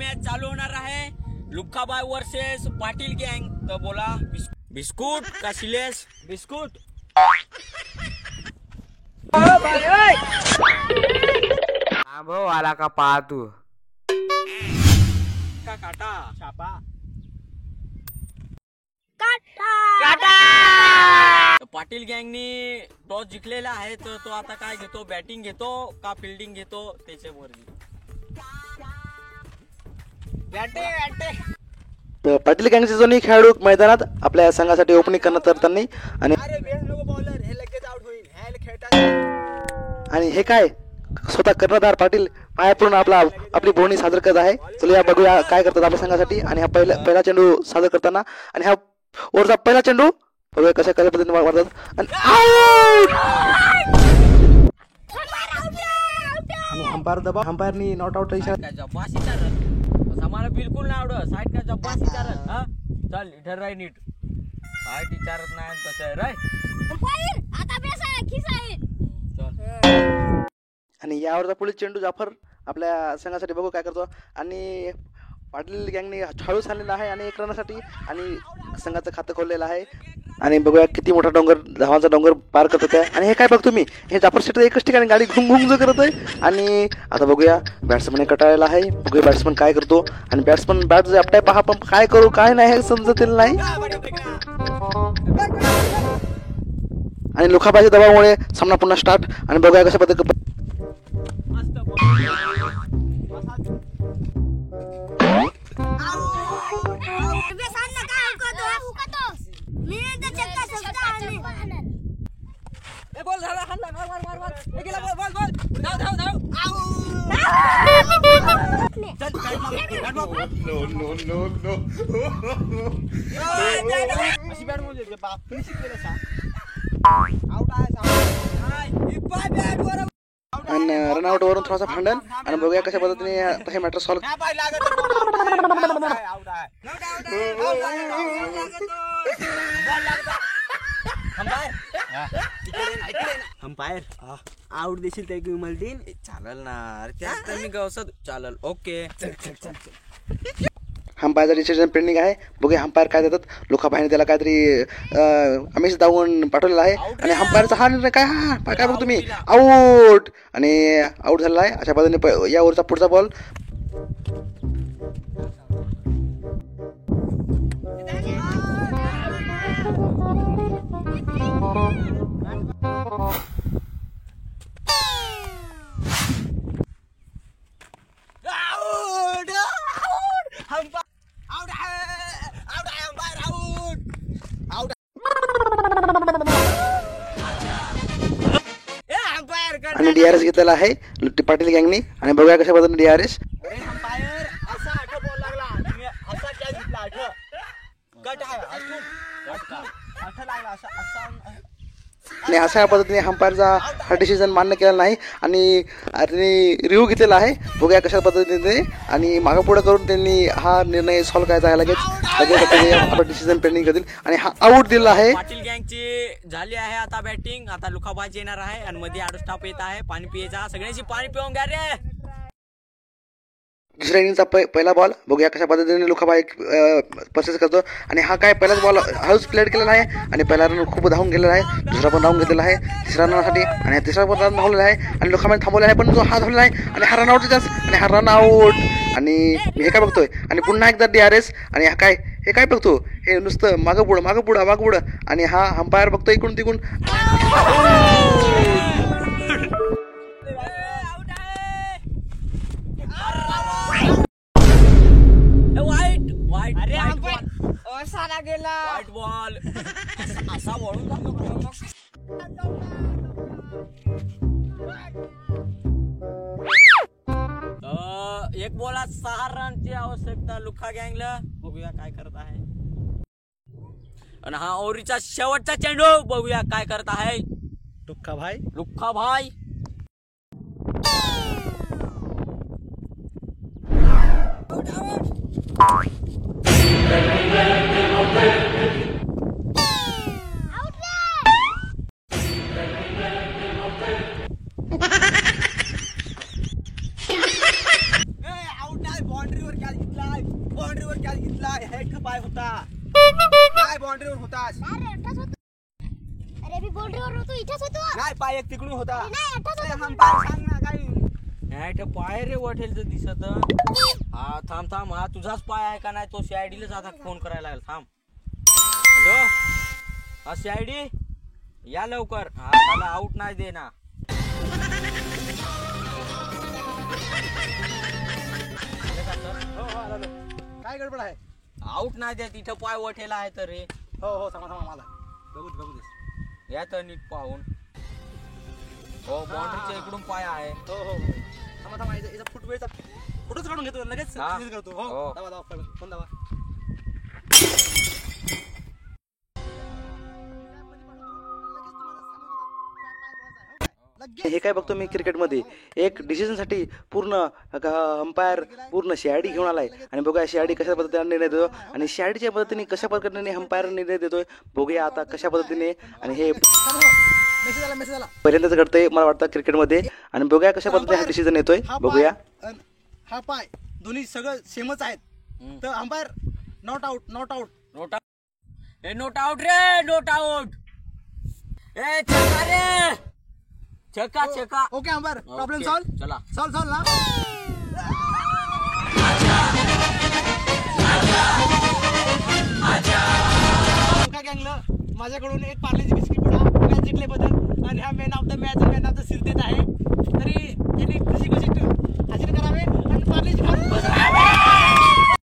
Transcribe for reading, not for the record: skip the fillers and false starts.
Match चालू होणार आहे लुक्काबाई वर्सेस पाटील गँग. तर बोला बिस्कुट का शिलेस? बिस्कुट. भाऊ आला का पहा तू का काटा छापा पाटील गँगनी टॉस जिंकलेला आहे. तर तो आता काय घेतो, बॅटिंग घेतो का फिल्डिंग घेतो त्याच्यावरती. पाटील गँगचे दोन्ही खेळाडू मैदानात आपल्या संघासाठी ओपनिंग करण्यात करताना आणि हे काय स्वतः कर्णधार पाटील पाया पडून आपली बोलणी सादर करत आहे. चला बघूया काय करतात आपल्या संघासाठी. आणि हा पहिला चेंडू सादर करताना आणि हा ओव्हरचा पहिला चेंडू बघूया कशा पद्धतीने मारतात आणि अंपायरनी नॉट आउट आम्हाला बिलकुल नाही आवडत. साईड का जब्बा विचारत. हा चल इधर राय नीट. साईड विचारत नाही तसं आहे राय. आणि यावरचा पुढील चेंडू जाफर आपल्या संघासाठी बघू काय करतो. आणि पाटील गँगने छाळू आणलेला आहे आणि एक रनासाठी आणि संघाचं खातं खोललेलं आहे. आणि बघूया किती मोठा डोंगर, धावांचा डोंगर पार करत होत्या. आणि हे काय बघतो मी, हे जाफर शेट एकच ठिकाणी गाडी घुम करत आहे. आणि आता बघूया बॅट्समन कटाळलेला आहे. बघूया बॅट्समन काय करतो. आणि बॅट्समन बॅट जे आपटाय पहा पण काय करू काय नाही हे समजतील नाही. आणि लुखाबाईच्या दबावामुळे सामना पुन्हा स्टार्ट. आणि बघूया कशा पद्धतीने बॉल झाला. मार. हे गेला बॉल. धाव. नो. अशी बॅट म्हणजे बाप फिनिशिंग केलं सा. आउट आहे. आणि रनआउट वरून थोडासा भांडण. आणि बघूया कशा पद्धतीने हे मॅटर सॉल्व. अंपायर आउट देशील ते मला देईन. चालेल ना त्यात मी गवसत चालेल. ओके अंपायरचा डिसिजन पेंडिंग आहे. बघूया अंपायर काय देतात. लोकांबाईने त्याला काहीतरी आमिष दावून पाठवलेला आहे. आणि अंपायरचा हा निर्णय काय बघ तुम्ही आऊट. आणि आऊट झालेला आहे. अशा पद्धतीने या ओव्हरचा पुढचा बॉल. आणि DRS घेतलेला आहे पाटील गँगनी. आणि बघूया कशा पद्धतीने DRS. अंपायर असा 8 बॉल लागला. असा कॅच घेतला. 8 कट आहे. 8 लागला असा. आणि अशा पद्धतीने अंपायरचा हा डिसिजन मान्य केला नाही. आणि रिव्ह्यू घेतलेला आहे. बघूया कशा पद्धतीने. आणि मागं पुढे करून त्यांनी हा निर्णय सॉल्व्ह करायचा आहे. लगेच डिसिजन पेंडिंग करतील. आणि हा आऊट दिला आहे. पाटील गँगची झाली आहे आता बॅटिंग. आता लुकाबाजी येणार आहे. आणि मध्ये आडू स्टॉप येत आहे. पाणी पियचा. सगळ्यांची पाणी पिऊन घ्या रे. दुसऱ्या इनिंगचा पहिला बॉल. बघूया कशा पद्धतीने लुकाबाई परचेस करतो. आणि हा काय पहिलाच बॉल हाऊस प्लेड केलेला आहे. आणि पहिला रन खूप धावून गेलेला आहे. दुसरा पण धावून घेतलेला आहे तिसऱ्या रनसाठी. आणि तिसरा पण रन धावलेला आहे. आणि लुकाबाई थांबवला आहे पण जो हा धावलेला आहे. आणि हा रन आउटचा चान्स. आणि हा रन आउट. आणि हे काय बघतोय. आणि पुन्हा एकदा DRS. आणि हा काय हे काय बघतो. हे नुसतं मागं पुढं. आणि हा अंपायर बघतो इकडून तिकडून. वाईट बॉल असा वळून जातो. एक बॉलात 6 रनची आवश्यकता लुक्का गँगला. बघूया काय करत आहे. आणि हा ओव्हरचा शेवटचा चेंडू. बघूया काय करत आहे लुक्का भाई. बाउंड्रीवर पाच. अरे मी बोल रहा होतो इथेच होतो. नाही पाय एक तिकडून होता. नाही इथेच अरे होतो. अंपायर सांग ना काय. नाही इथं पाय रे वॉटेलचं दिसत. हा थांब थांब, हा तुझाच पाय आहे का नाही? तो सीआयडी लाच आता फोन करायला लागेल. थांब. हॅलो, हा सीआयडी या लवकर. हा त्याला आउट नाही दे ना. हो हो आलो. काय गडबड आहे? आउट नाही देत, इथं पाय वठेला आहे तर रे. हो हो थांबा थांबा मला बघू दे. या तर नीट पाहून. हो बाउंड्रीच्या इकडून पाय आहे. हो हो हो. थांबा थांबा याचा फुटवेळचा फोटोच काढून घेतो लगेच हा. release करतो. हो हो. दाबा दाबा फोन दाबा. हे काय बघतो मी क्रिकेटमध्ये एक डिसिजनसाठी पूर्ण अंपायर पूर्ण सीआयडी घेऊन आलाय आणि बघूया सीआयडी कशा पद्धतीने निर्णय देतो आणि सीआयडीच्या पद्धतीने कशा पद्धतीने अंपायर निर्णय देतोय बघूया आता कशा पद्धतीने. आणि हे मेसेज आला. पहिल्यांदाच घडतंय मला वाटतं क्रिकेटमध्ये आणि बघूया कशा पद्धतीने हा डिसिजन येतोय बघूया. हा पाय दोन्ही सगळं सेमच आहेत. तर umpire not out not out. Not out. ए नोट आउट रे, नोट आउट. ए छक्का रे, छक्का छक्का. Okay umpire problem okay, solve. चला. सॉल्व ना. काय गँगलं माझ्याकडून एक पार्लेची बिस्किट पुडा मॅच जिंकल्याबद्दल आणि हा man of the match man of the series देत आहे. तरी त्यांनी कशी